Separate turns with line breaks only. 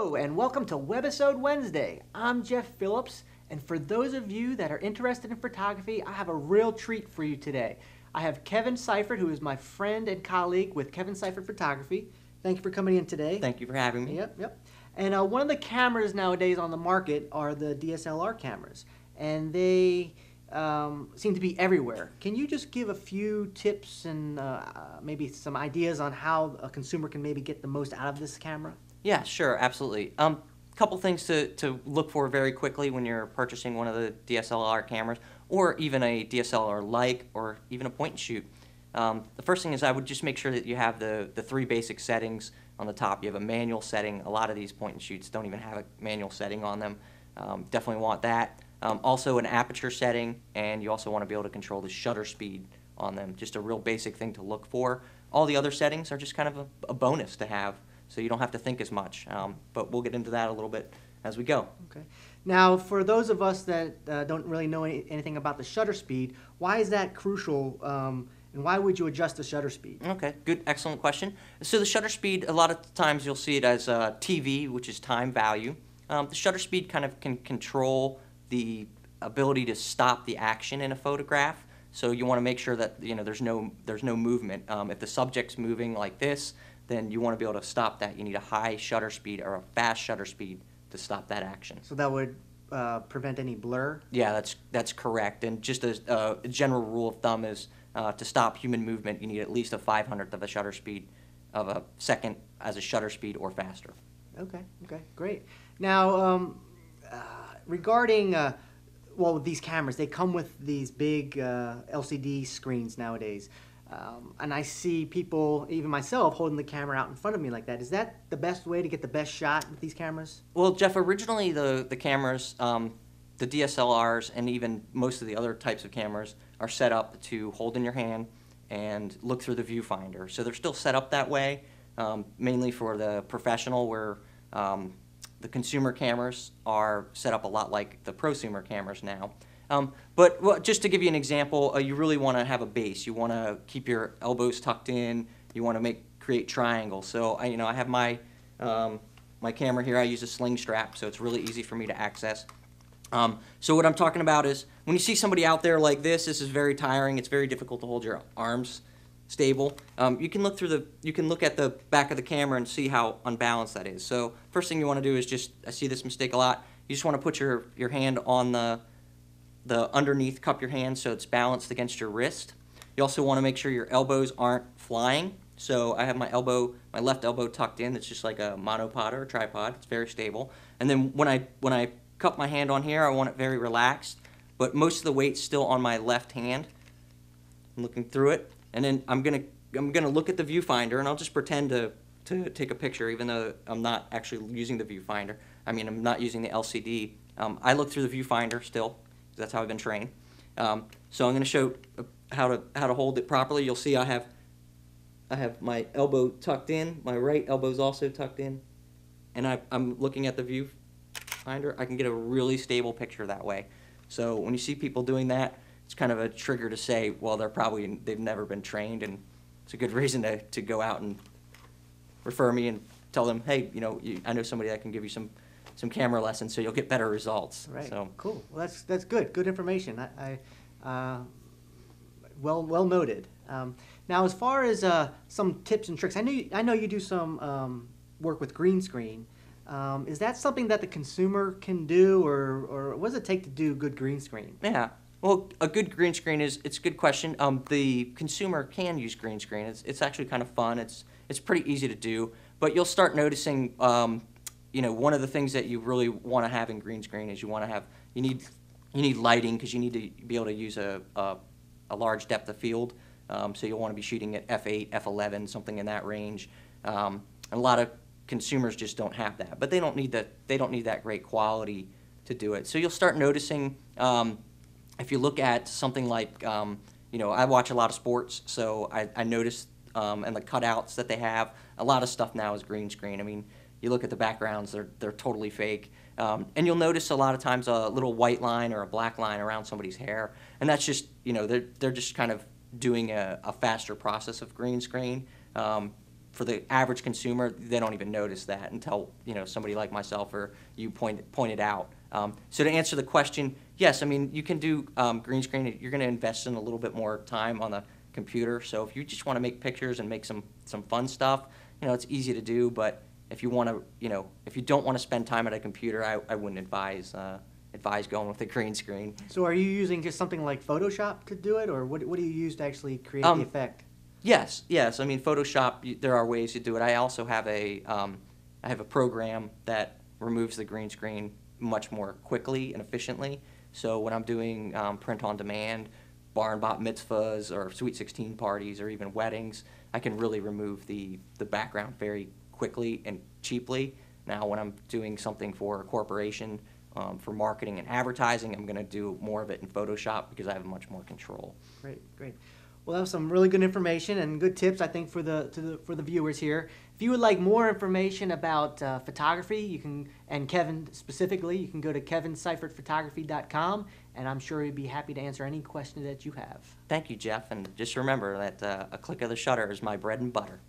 Hello, and welcome to Webisode Wednesday. I'm Jeff Phillips, and for those of you that are interested in photography, I have a real treat for you today. I have Kevin Seifert, who is my friend and colleague with Kevin Seifert Photography. Thank you for coming in today.
Thank you for having me.
Yep. And one of the cameras nowadays on the market are the DSLR cameras, and they seem to be everywhere. Can you just give a few tips and maybe some ideas on how a consumer can maybe get the most out of this camera?
Yeah, sure, absolutely. Couple things to look for very quickly when you're purchasing one of the DSLR cameras, or even a DSLR-like, or even a point-and-shoot. The first thing is I would just make sure that you have the three basic settings on the top. You have a manual setting. A lot of these point-and-shoots don't even have a manual setting on them. Definitely want that. Also an aperture setting, and you also want to be able to control the shutter speed on them. Just a real basic thing to look for. All the other settings are just kind of a bonus to have, so you don't have to think as much. But we'll get into that a little bit as we go.
Okay. Now, for those of us that don't really know anything about the shutter speed, why is that crucial, and why would you adjust the shutter speed?
Okay, good, excellent question. So the shutter speed, a lot of times you'll see it as TV, which is time value. The shutter speed kind of can control the ability to stop the action in a photograph. So you want to make sure that there's no movement. If the subject's moving like this, then you want to be able to stop that. You need a high shutter speed or a fast shutter speed to stop that action.
So that would prevent any blur?
Yeah, that's correct. And just a general rule of thumb is to stop human movement, you need at least a 500th of a shutter speed of a second as a shutter speed or faster.
Okay, great. Now, regarding well, these cameras, they come with these big LCD screens nowadays. And I see people, even myself, holding the camera out in front of me like that. Is that the best way to get the best shot with these cameras?
Well, Jeff, originally the cameras, the DSLRs, and even most of the other types of cameras are set up to hold in your hand and look through the viewfinder. So they're still set up that way, mainly for the professional, where the consumer cameras are set up a lot like the prosumer cameras now. But just to give you an example, you really want to have a base. You want to keep your elbows tucked in. You want to create triangles. So I have my my camera here. I use a sling strap, so it's really easy for me to access. So what I'm talking about is when you see somebody out there like this is very tiring. It's very difficult to hold your arms stable. You can look at the back of the camera and see how unbalanced that is. So first thing you want to do is I see this mistake a lot. You just want to put your hand on the underneath, cup your hand so it's balanced against your wrist. You also want to make sure your elbows aren't flying. So I have my left elbow tucked in. It's just like a monopod or a tripod. It's very stable. And then when I cup my hand on here, I want it very relaxed, but most of the weight's still on my left hand. I'm looking through it, and then I'm gonna look at the viewfinder, and I'll just pretend to take a picture, even though I'm not actually using the viewfinder. I mean, I'm not using the LCD. I look through the viewfinder still. That's how I've been trained. So I'm going to show how to hold it properly. You'll see I have my elbow tucked in. My right elbow's also tucked in, and I'm looking at the viewfinder. I can get a really stable picture that way. So when you see people doing that, it's kind of a trigger to say, well, they've never been trained, and it's a good reason to go out and refer me and tell them, hey, I know somebody that can give you some camera lessons, so you'll get better results.
Right.
So
cool. Well, that's good. Good information. Well noted. Now, as far as some tips and tricks, I know you do some work with green screen. Is that something that the consumer can do, or what does it take to do good green screen?
Yeah. Well, a good green screen it's a good question. The consumer can use green screen. It's actually kind of fun. It's pretty easy to do, but you'll start noticing. One of the things that you really want to have in green screen is you need lighting, because you need to be able to use a large depth of field. So you'll want to be shooting at f8, f11, something in that range. And a lot of consumers just don't have that, but they don't need that great quality to do it. So you'll start noticing if you look at something like I watch a lot of sports, so I notice and the cutouts that they have. A lot of stuff now is green screen. I mean, you look at the backgrounds; they're totally fake, and you'll notice a lot of times a little white line or a black line around somebody's hair, and that's just they're just kind of doing a faster process of green screen. for the average consumer, they don't even notice that until, you know, somebody like myself or you point it out. So to answer the question, yes, I mean, you can do green screen. You're going to invest in a little bit more time on the computer. So if you just want to make pictures and make some fun stuff, you know, it's easy to do. But if you want to, you know, if you don't want to spend time at a computer, I wouldn't advise going with a green screen.
So are you using just something like Photoshop to do it, or what do you use to actually create the effect?
Yes. I mean, Photoshop, there are ways to do it. I also have I have a program that removes the green screen much more quickly and efficiently. So when I'm doing print on demand, bar and bat mitzvahs or Sweet 16 parties or even weddings, I can really remove the background very quickly and cheaply. Now when I'm doing something for a corporation, for marketing and advertising, I'm going to do more of it in Photoshop because I have much more control.
Great. Well, that was some really good information and good tips, I think, for the viewers here. If you would like more information about photography, you can, and Kevin specifically, you can go to kevinseifertphotography.com, and I'm sure he'd be happy to answer any question that you have.
Thank you, Jeff, and just remember that a click of the shutter is my bread and butter.